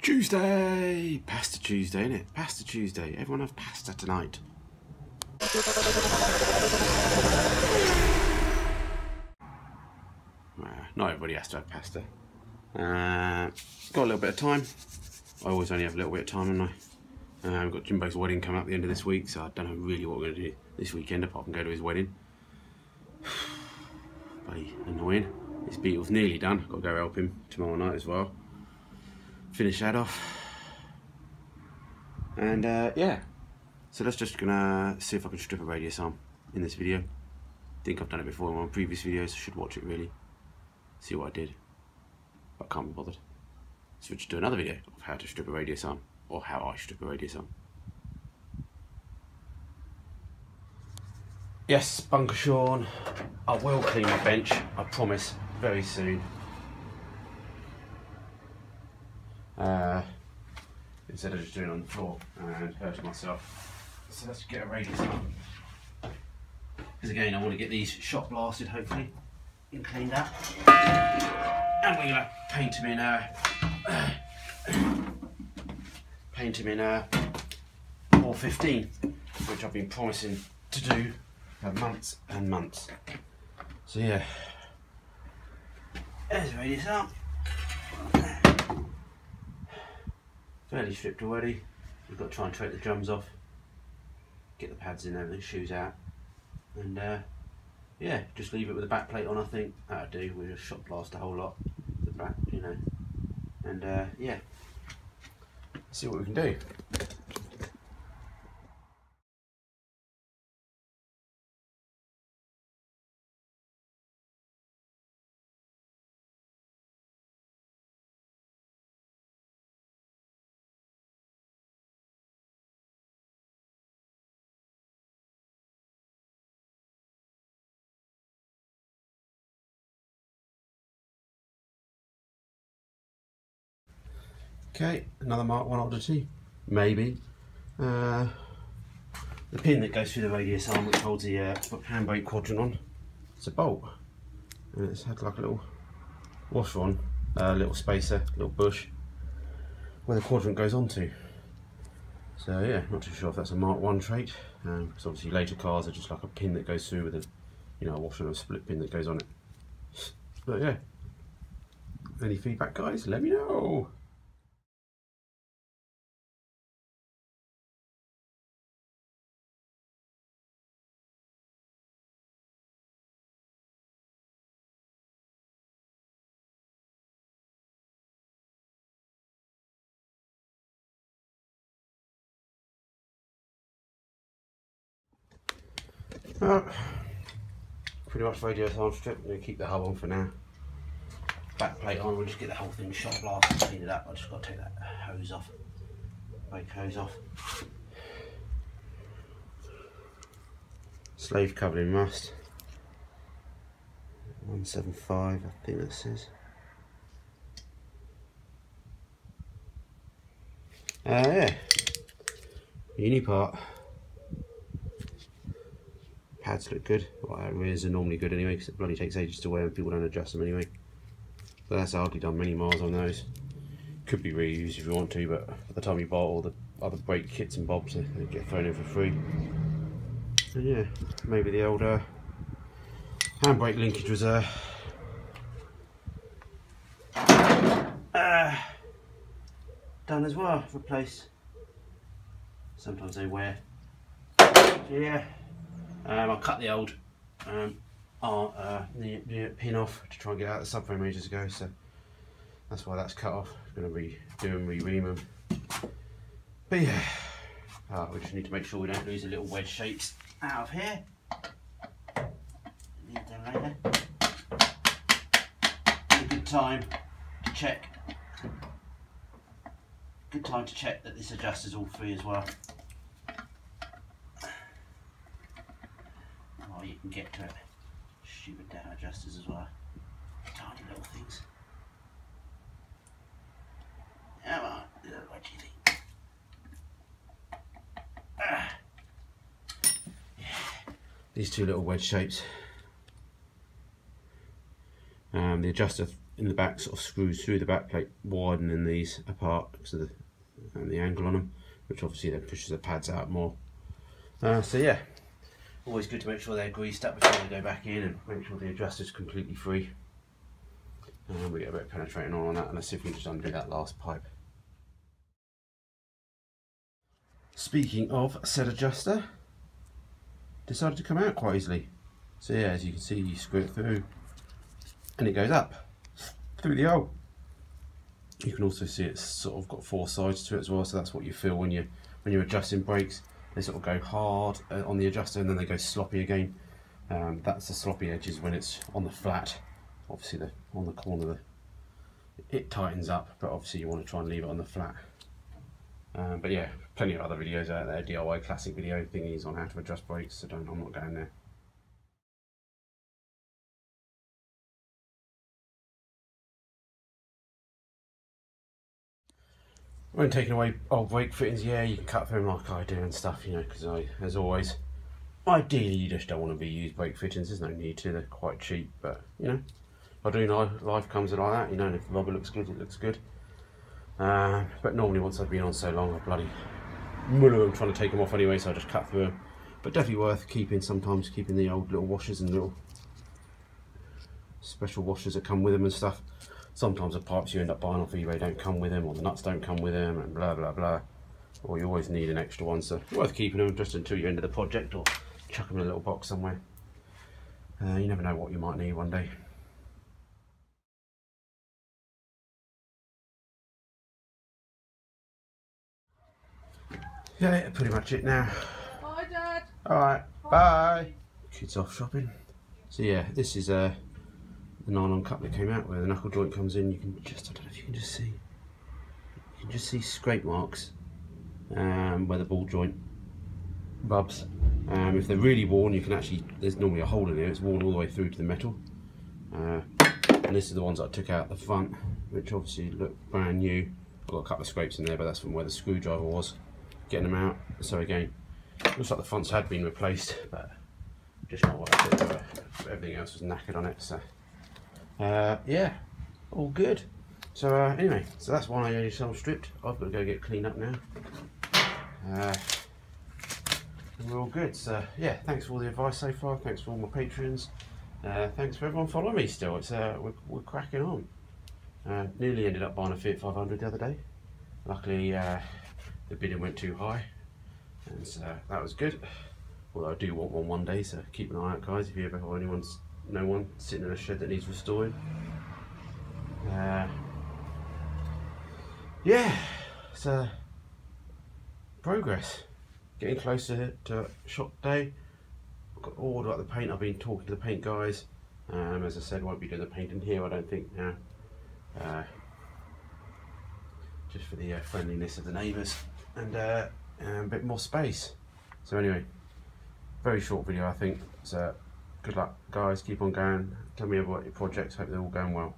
Tuesday! Pasta Tuesday, innit? Pasta Tuesday. Everyone have pasta tonight. Not everybody has to have pasta. Got a little bit of time. I always only have a little bit of time, haven't I? We've got Jimbo's wedding coming up at the end of this week, so I don't know really what we're going to do this weekend apart from go to his wedding. Bloody annoying. His beetle's nearly done. Got to go help him tomorrow night as well. Finish that off. And yeah. So that's just gonna see if I can strip a radius arm in this video. Think I've done it before in one of my previous videos. I should watch it really. See what I did. But I can't be bothered. So we'll just do another video of how to strip a radius arm. Or how I strip a radius arm. Yes, Bunker Sean. I will clean my bench, I promise, very soon. Instead of just doing it on the floor and hurting myself. So let's get a radius arm. Because again, I want to get these shot blasted hopefully and cleaned up. And we're going to paint them in 415, which I've been promising to do for months and months. So yeah, there's a radius arm. Fairly stripped already. We've got to try and take the drums off, get the pads in there, the shoes out, and yeah, just leave it with the back plate on. I think that'll do. We'll just shot blast a whole lot, the back, you know, and yeah, see what we can do. Okay, another Mk1 oddity, maybe. The pin that goes through the radius arm, which holds the handbrake quadrant on, it's a bolt, and it's had like a little washer on, little spacer, little bush, where the quadrant goes onto. So yeah, not too sure if that's a Mk1 trait, because obviously later cars are just like a pin that goes through with a, you know, a washer and a split pin that goes on it. But yeah, any feedback, guys? Let me know. Pretty much radius arm strip. I'm going to keep the hub on for now. Back plate on, we'll just get the whole thing shot blast and clean it up. I just got to take that hose off, brake hose off. Slave covered in rust. 175, I think that says. Yeah, uni part. Pads look good. Well, rears are normally good anyway, because it bloody takes ages to wear and people don't adjust them anyway. So that's hardly done many miles on those. Could be reused if you want to, but by the time you buy all the other brake kits and bobs, they get thrown in for free. And yeah, maybe the old handbrake linkage was done as well, replaced. Sometimes they wear. So yeah. I cut the old the pin off to try and get out of the subframe ages ago, so that's why that's cut off. I'm going to redo and re-ream them. But yeah, we just need to make sure we don't lose the little wedge shapes out of here. Need them later. A good time to check. Good time to check that this adjuster's all free as well. You can get to it. Stupid damn adjusters as well. Tiny little things. Come on, what do you think? Yeah. These two little wedge shapes. The adjuster in the back sort of screws through the back plate, widening these apart because of the angle on them, which obviously then pushes the pads out more. So yeah, always good to make sure they're greased up before they go back in, and make sure the adjuster's completely free. And we get a bit of penetrating on that, and let's see if we can just undo that last pipe. Speaking of said adjuster, decided to come out quite easily. So yeah, as you can see, you screw it through and it goes up through the hole. You can also see it's sort of got 4 sides to it as well, so that's what you feel when you're adjusting brakes. They sort of go hard on the adjuster and then they go sloppy again. That's the sloppy edges when it's on the flat. Obviously on the corner it tightens up, but obviously you want to try and leave it on the flat. But yeah, plenty of other videos out there, DIY classic video thingies on how to adjust brakes, so I'm not going there. When taking away old brake fittings, yeah, you can cut through them like I do and stuff, you know, because as always, ideally you just don't want to reuse brake fittings. There's no need to, they're quite cheap, but you know, I do know life comes like that, you know, and if the rubber looks good, it looks good. But normally once I've been on so long, I bloody muller them trying to take them off anyway, so I just cut through them. But definitely worth keeping, sometimes keeping the old little washers and little special washers that come with them and stuff. Sometimes the pipes you end up buying off eBay don't come with them, or the nuts don't come with them, and blah blah blah. Or you always need an extra one, so worth keeping them just until you end of the project, or chuck them in a little box somewhere. You never know what you might need one day. Yeah, pretty much it now. Bye, Dad. Alright, bye. Kids off shopping. So yeah, this is the nylon cup that came out where the knuckle joint comes in. You can just, I don't know if you can just see, you can just see scrape marks where the ball joint rubs. If they're really worn, you can actually, there's normally a hole in there, it's worn all the way through to the metal. And this is the ones that I took out the front, which obviously look brand new. I've got a couple of scrapes in there, but that's from where the screwdriver was getting them out. So again, looks like the fronts had been replaced, but just not what I did. Everything else was knackered on it. So yeah, all good. So anyway, so that's one I self stripped. I've got to go get cleaned up now. And we're all good. So yeah, thanks for all the advice so far. Thanks for all my patrons. Thanks for everyone following me still. It's we're cracking on. Nearly ended up buying a Fiat 500 the other day. Luckily the bidding went too high, and so that was good. Although I do want one day, so keep an eye out, guys, if you ever know one sitting in a shed that needs restoring. Yeah, so progress, getting closer to shop day. I've got to order up the paint. I've been talking to the paint guys. As I said, won't be doing the painting here, I don't think now. Just for the friendliness of the neighbours and a bit more space. So anyway, very short video I think. So good luck, guys, keep on going. Tell me about your projects, hope they're all going well.